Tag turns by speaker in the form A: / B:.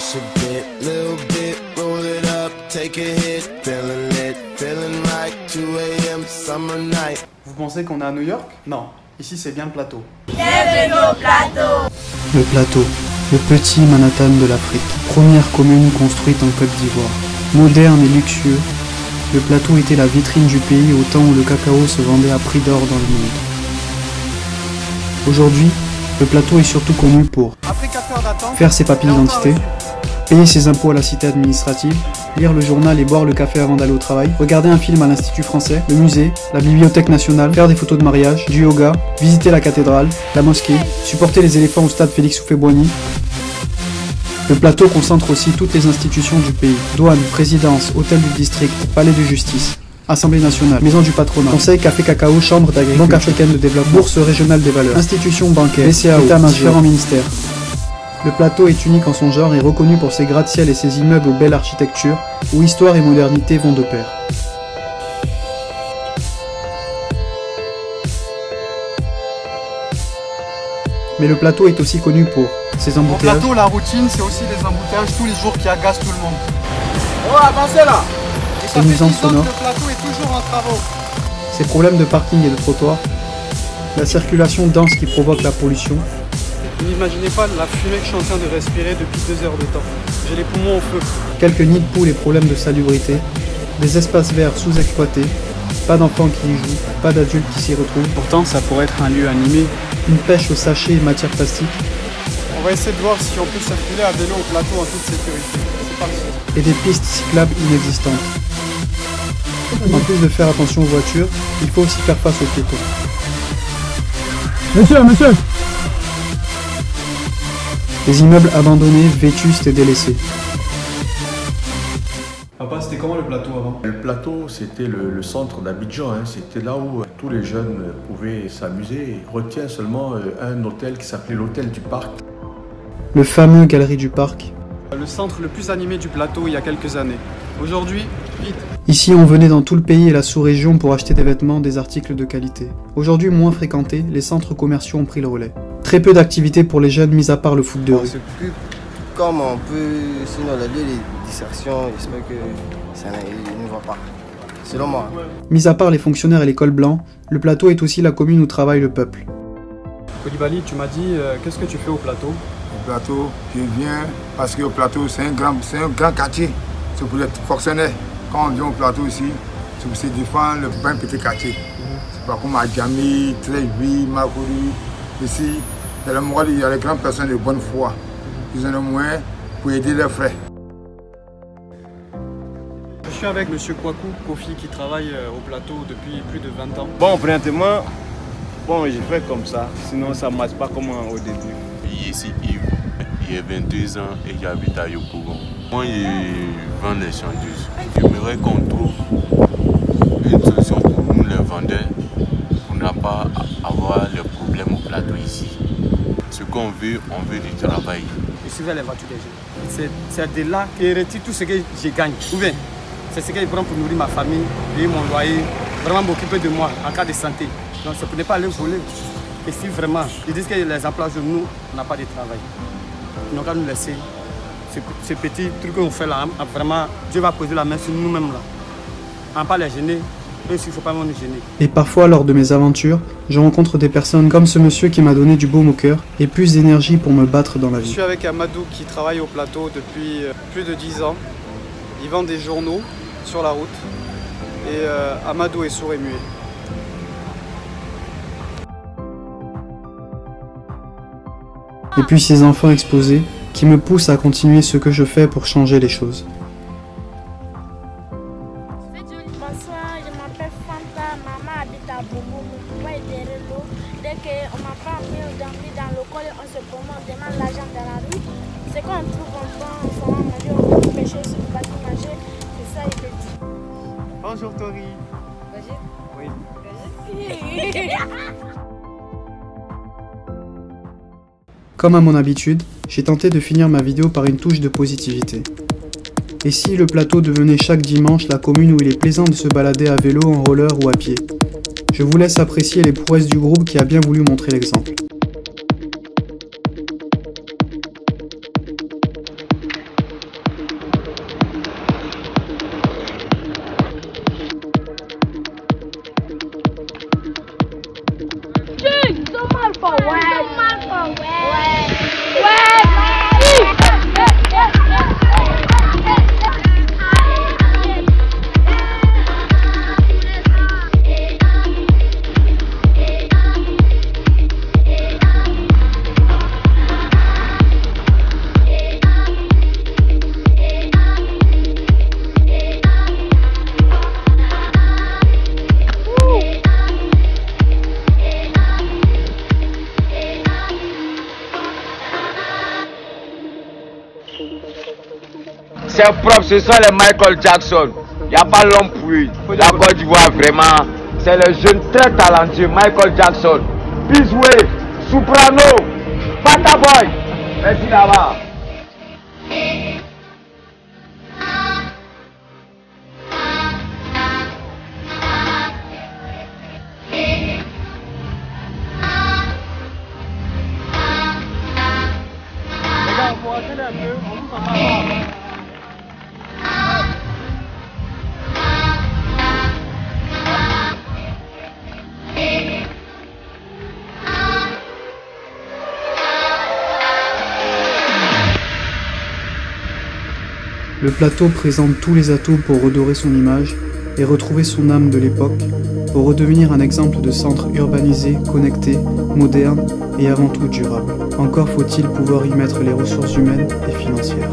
A: push a bit, little bit, roll it up, take a hit, feeling lit, feeling like 2 AM, summer night.
B: Vous pensez qu'on est à New York? Non, ici c'est bien le plateau.
C: Bienvenue au plateau.
D: Le plateau, le petit Manhattan de l'Afrique, première commune construite en Côte d'Ivoire. Moderne et luxueux, le plateau était la vitrine du pays au temps où le cacao se vendait à prix d'or dans le monde. Aujourd'hui, le plateau est surtout connu pour faire ses papiers d'identité, payer ses impôts à la cité administrative, lire le journal et boire le café avant d'aller au travail, regarder un film à l'Institut français, le musée, la bibliothèque nationale, faire des photos de mariage, du yoga, visiter la cathédrale, la mosquée, supporter les éléphants au stade Félix Houphouët-Boigny. Le plateau concentre aussi toutes les institutions du pays. Douane, présidence, hôtel du district, palais de justice, Assemblée nationale, maison du patronat, conseil, café cacao, chambre d'agriculture, banque africaine de développement, bourse régionale des valeurs, institutions bancaires, BCAO, état-major, différents ministères. Le plateau est unique en son genre et reconnu pour ses gratte-ciel et ses immeubles aux belles architectures, où histoire et modernité vont de pair. Mais le plateau est aussi connu pour ses embouteillages.
B: Au plateau, la routine, c'est aussi des embouteillages tous les jours qui agacent tout le monde.
E: Oh, avancez là!
B: Et ça fait 10 ans que le plateau est toujours en travaux.
D: Ses problèmes de parking et de trottoir, la circulation dense qui provoque la pollution.
B: Vous n'imaginez pas la fumée que je suis en train de respirer depuis 2 heures de temps. J'ai les poumons au feu.
D: Quelques nids de poules et problèmes de salubrité, des espaces verts sous-exploités, pas d'enfants qui y jouent, pas d'adultes qui s'y retrouvent.
B: Pourtant, ça pourrait être un lieu animé.
D: Une pêche au sachet et matières plastiques.
B: On va essayer de voir si on peut circuler à vélo au plateau en toute sécurité. C'est parti.
D: Et des pistes cyclables inexistantes. En plus de faire attention aux voitures, il faut aussi faire face aux piétons.
E: Monsieur!
D: Des immeubles abandonnés, vétustes et délaissés.
B: Papa, c'était comment le plateau avant?
F: Le plateau, c'était le centre d'Abidjan. C'était là où tous les jeunes pouvaient s'amuser. Je retiens seulement un hôtel qui s'appelait l'hôtel du Parc.
D: Le fameux Galerie du Parc.
B: Le centre le plus animé du plateau il y a quelques années. Aujourd'hui, vide.
D: Ici, on venait dans tout le pays et la sous-région pour acheter des vêtements, des articles de qualité. Aujourd'hui, moins fréquentés, les centres commerciaux ont pris le relais. Très peu d'activités pour les jeunes, mis à part le foot de rue.
G: C'est plus comme on peut, sinon les distractions, j'espère que ça ne va pas. Selon moi.
D: Mis à part les fonctionnaires et les cols blancs, le plateau est aussi la commune où travaille le peuple.
B: Koulibaly, tu m'as dit, qu'est-ce que tu fais au plateau?
E: Au plateau, je viens parce que au plateau, c'est un grand quartier. C'est pour les fonctionnaires. Quand on vient au plateau ici, c'est pour se défendre le petit quartier. C'est pas comme à Djamé, Trévi, Makouri. Ici, dans le Morale, il y a les grandes personnes de bonne foi. Ils en ont moins pour aider leurs frères.
B: Je suis avec M. Kwaku Kofi qui travaille au plateau depuis plus de 20 ans.
H: Bon, premièrement, j'ai fait comme ça, sinon ça ne marche pas comme au début.
I: Ici Yves, il y a 22 ans et j'habite à Yopougon. Moi, je vends les chandelles. J'aimerais qu'on trouve une solution pour nous les vendeurs, pour ne pas avoir les problèmes au plateau ici. Ce qu'on veut, on veut du travail.
J: Je suivais les voitures des jeunes. C'est de là que je retire tout ce que je gagne. Ou bien, c'est ce que je prends pour nourrir ma famille, payer mon loyer, vraiment m'occuper de moi en cas de santé. Donc c'est pour ne pas aller voler. Et si vraiment, ils disent que les emplois de nous, on n'a pas de travail. Ils n'ont qu'à nous laisser. Ce petit truc qu'on fait là, vraiment, Dieu va poser la main sur nous-mêmes là. On ne va pas les gêner. Il ne faut pas nous gêner.
D: Et parfois, lors de mes aventures, je rencontre des personnes comme ce monsieur qui m'a donné du baume au cœur et plus d'énergie pour me battre dans la vie.
B: Je suis avec Amadou qui travaille au plateau depuis plus de 10 ans. Il vend des journaux sur la route. Et Amadou est sourd et muet.
D: Et puis ces enfants exposés qui me poussent à continuer ce que je fais pour changer les choses.
C: Bonsoir, je m'appelle Fanta, maman habite à Bobo, mon papa est derrière l'eau. Dès qu'on m'a pas mis dormir dans le col, on se promène, on demande l'argent dans la rue. C'est quand on trouve un pain, on s'en va manger, on peut pêcher sur le bateau manger, c'est ça il me dit.
B: Bonjour Tori.
C: Bonjour.
B: Oui.
D: Comme à mon habitude, j'ai tenté de finir ma vidéo par une touche de positivité. Et si le plateau devenait chaque dimanche la commune où il est plaisant de se balader à vélo, en roller ou à pied? Je vous laisse apprécier les prouesses du groupe qui a bien voulu montrer l'exemple.
K: C'est propre, ce sont les Michael Jackson. Il n'y a pas l'homme pour lui. La Côte d'Ivoire, vraiment, c'est le jeune très talentueux Michael Jackson. Peace Wave, Soprano, Pata Boy. Merci là-bas.
D: Le plateau présente tous les atouts pour redorer son image et retrouver son âme de l'époque, pour redevenir un exemple de centre urbanisé, connecté, moderne et avant tout durable. Encore faut-il pouvoir y mettre les ressources humaines et financières.